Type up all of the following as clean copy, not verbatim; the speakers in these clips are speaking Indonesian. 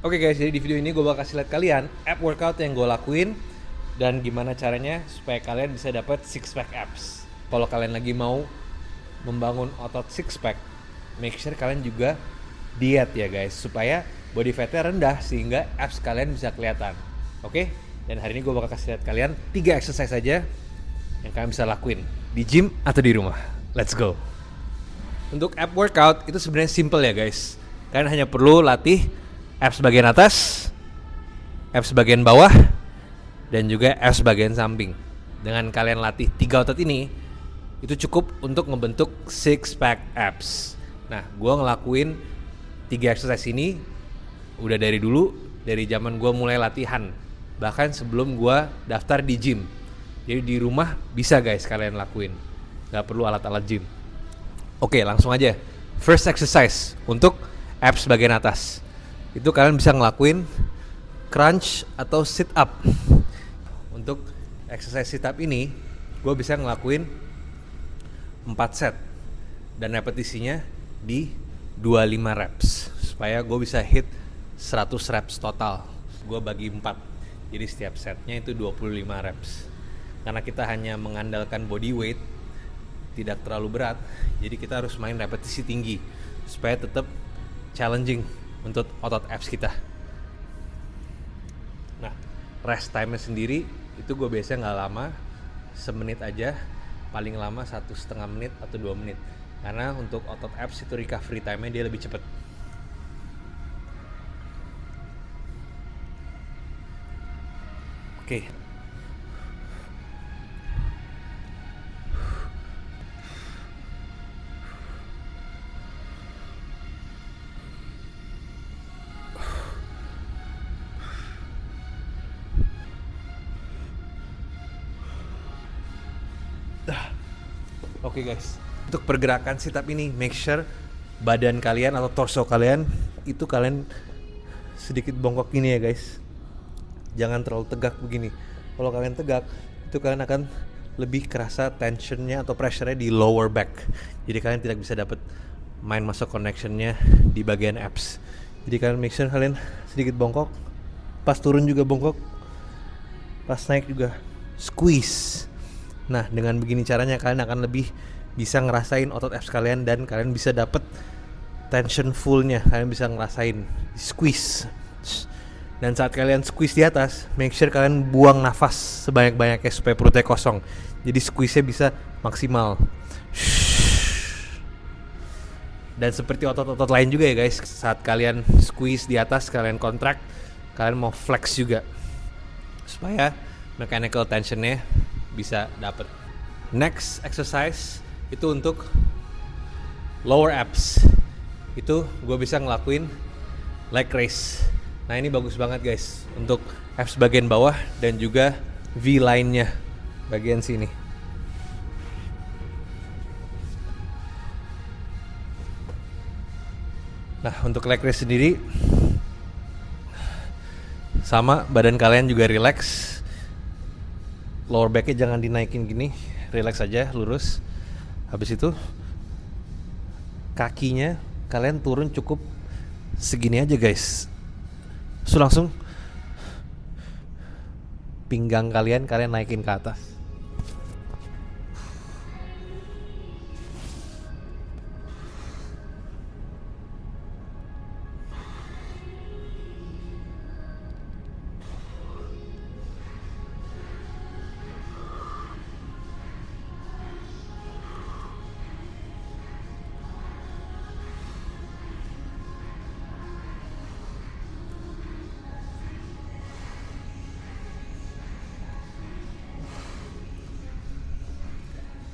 Oke guys, jadi di video ini gue bakal kasih lihat kalian app workout yang gue lakuin dan gimana caranya supaya kalian bisa dapat six pack abs. Kalau kalian lagi mau membangun otot six pack, make sure kalian juga diet ya guys, supaya body fatnya rendah sehingga abs kalian bisa kelihatan. Oke? Dan hari ini gue bakal kasih lihat kalian 3 exercise aja yang kalian bisa lakuin di gym atau di rumah. Let's go. Untuk app workout itu sebenarnya simple ya guys. Kalian hanya perlu latih abs bagian atas, abs bagian bawah, dan juga abs bagian samping. Dengan kalian latih 3 otot ini, itu cukup untuk ngebentuk six pack abs. Nah, gue ngelakuin 3 exercise ini udah dari dulu, dari zaman gue mulai latihan. Bahkan sebelum gue daftar di gym. Jadi di rumah bisa guys kalian lakuin. Gak perlu alat-alat gym. Oke, langsung aja. First exercise untuk abs bagian atas. Itu kalian bisa ngelakuin crunch atau sit up. Untuk exercise sit up ini gue bisa ngelakuin 4 set dan repetisinya di 25 reps supaya gue bisa hit 100 reps total. Gue bagi 4, jadi setiap setnya itu 25 reps. Karena kita hanya mengandalkan body weight, tidak terlalu berat, jadi kita harus main repetisi tinggi supaya tetap challenging untuk otot abs kita. Nah, rest time-nya sendiri itu gue biasanya nggak lama, semenit aja, paling lama 1,5 menit atau 2 menit. Karena untuk otot abs itu recovery time-nya dia lebih cepat. Oke. Oke guys, untuk pergerakan sit up ini make sure badan kalian atau torso kalian itu kalian sedikit bongkok gini ya guys. Jangan terlalu tegak begini. Kalau kalian tegak, itu kalian akan lebih kerasa tensionnya atau pressure-nya di lower back. Jadi kalian tidak bisa dapat mind muscle connection-nya di bagian abs. Jadi kalian make sure kalian sedikit bongkok. Pas turun juga bongkok. Pas naik juga squeeze. Nah, dengan begini caranya kalian akan lebih bisa ngerasain otot abs kalian dan kalian bisa dapet tension fullnya. Kalian bisa ngerasain squeeze. Dan saat kalian squeeze di atas, make sure kalian buang nafas sebanyak-banyaknya supaya perutnya kosong. Jadi squeeze-nya bisa maksimal. Dan seperti otot-otot lain juga ya guys, saat kalian squeeze di atas, kalian contract, kalian mau flex juga supaya mechanical tensionnya bisa dapet. Next exercise itu untuk lower abs. Itu gue bisa ngelakuin leg raise. Nah ini bagus banget guys untuk abs bagian bawah dan juga V line-nya bagian sini. Nah untuk leg raise sendiri sama, badan kalian juga relax. Lower back-nya jangan dinaikin gini, relax aja, lurus. Habis itu kakinya kalian turun cukup segini aja guys. So langsung pinggang kalian naikin ke atas.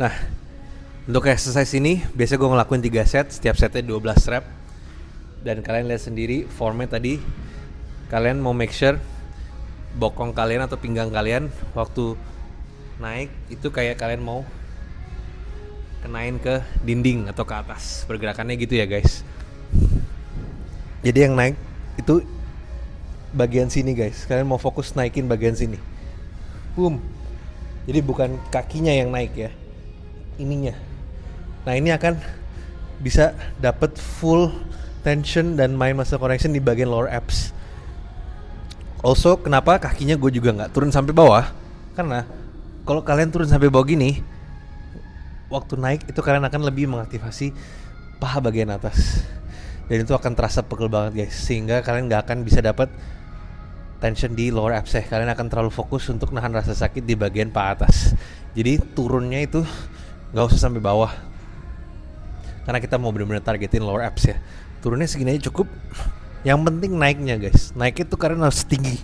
Nah, untuk exercise ini biasa gue ngelakuin 3 set, setiap setnya 12 rep. Dan kalian lihat sendiri formnya tadi, kalian mau make sure bokong kalian atau pinggang kalian waktu naik itu kayak kalian mau kenain ke dinding atau ke atas. Pergerakannya gitu ya guys. Jadi yang naik itu bagian sini guys, kalian mau fokus naikin bagian sini. Boom. Jadi bukan kakinya yang naik ya, ininya. Nah ini akan bisa dapat full tension dan mind muscle connection di bagian lower abs. Also, kenapa kakinya gue juga nggak turun sampai bawah? Karena kalau kalian turun sampai bawah gini, waktu naik itu kalian akan lebih mengaktifasi paha bagian atas, dan itu akan terasa pegel banget guys, sehingga kalian nggak akan bisa dapat tension di lower abs. Kalian akan terlalu fokus untuk nahan rasa sakit di bagian paha atas. Jadi turunnya itu nggak usah sampai bawah, karena kita mau benar-benar targetin lower abs ya. Turunnya segini aja cukup. Yang penting naiknya guys, naik itu kalian harus tinggi.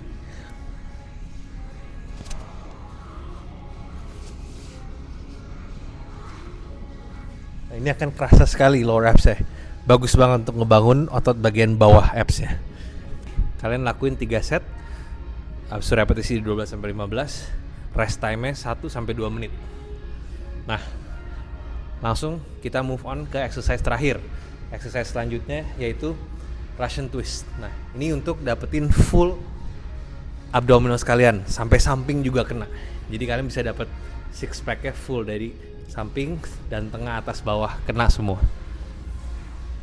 Nah, ini akan kerasa sekali lower abs ya. Bagus banget untuk ngebangun otot bagian bawah abs ya. Kalian lakuin 3 set, habis itu repetisi 12-15, rest time-nya 1-2 menit. Nah, langsung kita move on ke exercise terakhir. Exercise selanjutnya yaitu Russian twist. Nah, ini untuk dapetin full abdominal sekalian, sampai samping juga kena. Jadi kalian bisa dapat six pack-nya full dari samping dan tengah, atas, bawah, kena semua.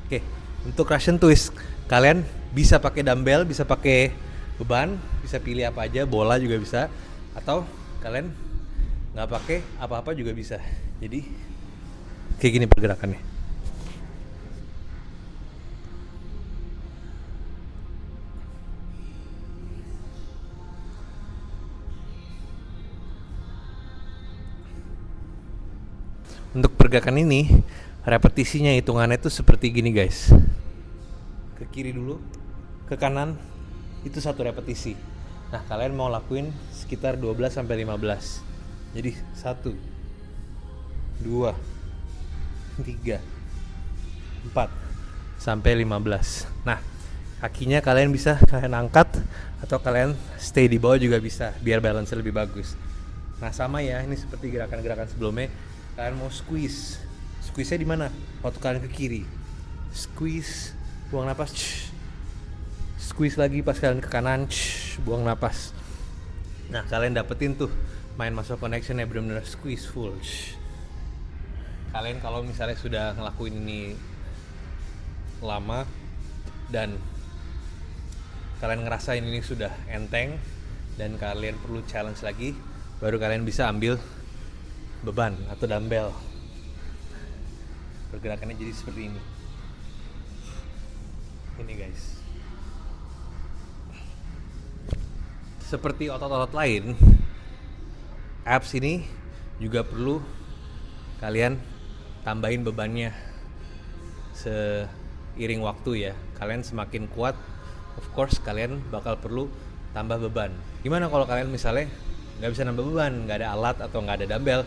Oke, untuk Russian twist kalian bisa pakai dumbbell, bisa pakai beban, bisa pilih apa aja, bola juga bisa, atau kalian nggak pakai apa-apa juga bisa. Jadi kayak gini pergerakannya. Untuk pergerakan ini, repetisinya hitungannya itu seperti gini guys. Ke kiri dulu, ke kanan, itu 1 repetisi. Nah, kalian mau lakuin sekitar 12-15. Jadi 1, 2, 3, 4, sampai 15. Nah, kakinya kalian bisa kalian angkat atau kalian stay di bawah juga bisa, biar balance lebih bagus. Nah, sama ya, ini seperti gerakan-gerakan sebelumnya. Kalian mau squeeze, squeeze-nya di mana? Waktu kalian ke kiri, squeeze, buang napas, squeeze lagi pas kalian ke kanan, buang napas. Nah, kalian dapetin tuh mind muscle connection-nya, benar-benar squeeze full. Kalian kalau misalnya sudah ngelakuin ini lama dan kalian ngerasain ini sudah enteng dan kalian perlu challenge lagi, baru kalian bisa ambil beban atau dumbbell. Pergerakannya jadi seperti ini. Ini guys. Seperti otot-otot lain, abs ini juga perlu kalian tambahin bebannya seiring waktu ya. Kalian semakin kuat, of course kalian bakal perlu tambah beban. Gimana kalau kalian misalnya nggak bisa nambah beban, nggak ada alat atau nggak ada dumbbell?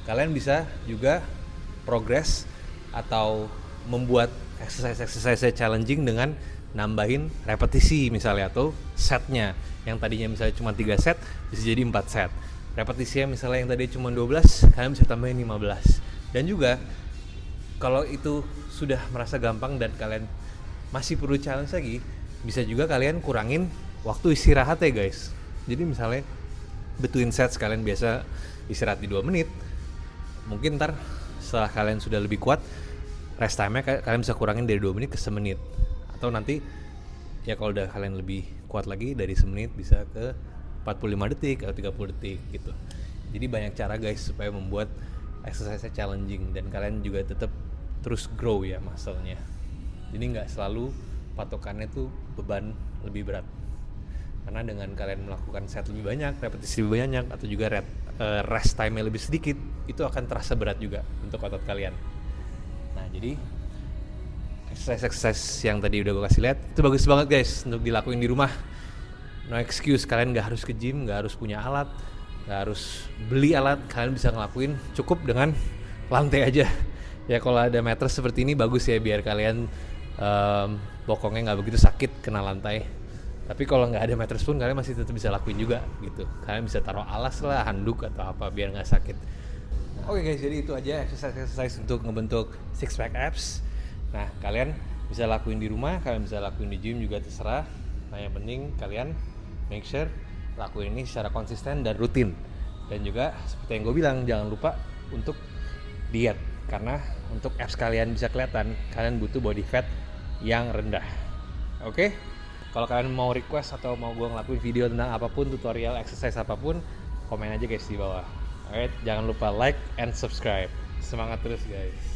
Kalian bisa juga progress atau membuat exercise challenging dengan nambahin repetisi misalnya, atau setnya yang tadinya misalnya cuma 3 set bisa jadi 4 set. Repetisinya misalnya yang tadi cuma 12, kalian bisa tambahin 15. Dan juga kalau itu sudah merasa gampang dan kalian masih perlu challenge lagi, bisa juga kalian kurangin waktu istirahat ya guys. Jadi misalnya between sets kalian biasa istirahat di 2 menit, mungkin ntar setelah kalian sudah lebih kuat, rest time-nya kalian bisa kurangin dari 2 menit ke semenit. Atau nanti ya kalau udah kalian lebih kuat lagi, dari semenit bisa ke 45 detik atau 30 detik gitu. Jadi banyak cara guys supaya membuat exercise-nya challenging dan kalian juga tetap terus grow ya muscle-nya. Jadi nggak selalu patokannya tuh beban lebih berat. Karena dengan kalian melakukan set lebih banyak, repetisi lebih banyak, atau juga rest time-nya lebih sedikit, itu akan terasa berat juga untuk otot kalian. Nah, jadi exercise yang tadi udah gue kasih lihat, itu bagus banget guys untuk dilakuin di rumah. No excuse, kalian gak harus ke gym, gak harus punya alat, gak harus beli alat, kalian bisa ngelakuin cukup dengan lantai aja. Ya kalau ada mattress seperti ini bagus ya, biar kalian bokongnya gak begitu sakit kena lantai. Tapi kalau nggak ada mattress pun kalian masih tetap bisa lakuin juga gitu. Kalian bisa taruh alas lah, handuk atau apa biar nggak sakit. Oke guys, jadi itu aja exercise untuk ngebentuk six pack abs. Nah, kalian bisa lakuin di rumah, kalian bisa lakuin di gym juga terserah. Nah, yang penting kalian make sure lakuin ini secara konsisten dan rutin. Dan juga seperti yang gue bilang, jangan lupa untuk diet, karena untuk abs kalian bisa kelihatan, kalian butuh body fat yang rendah. Oke? Kalau kalian mau request atau mau gue ngelakuin video tentang apapun, tutorial, exercise apapun, komen aja guys di bawah. Alright, jangan lupa like and subscribe. Semangat terus guys.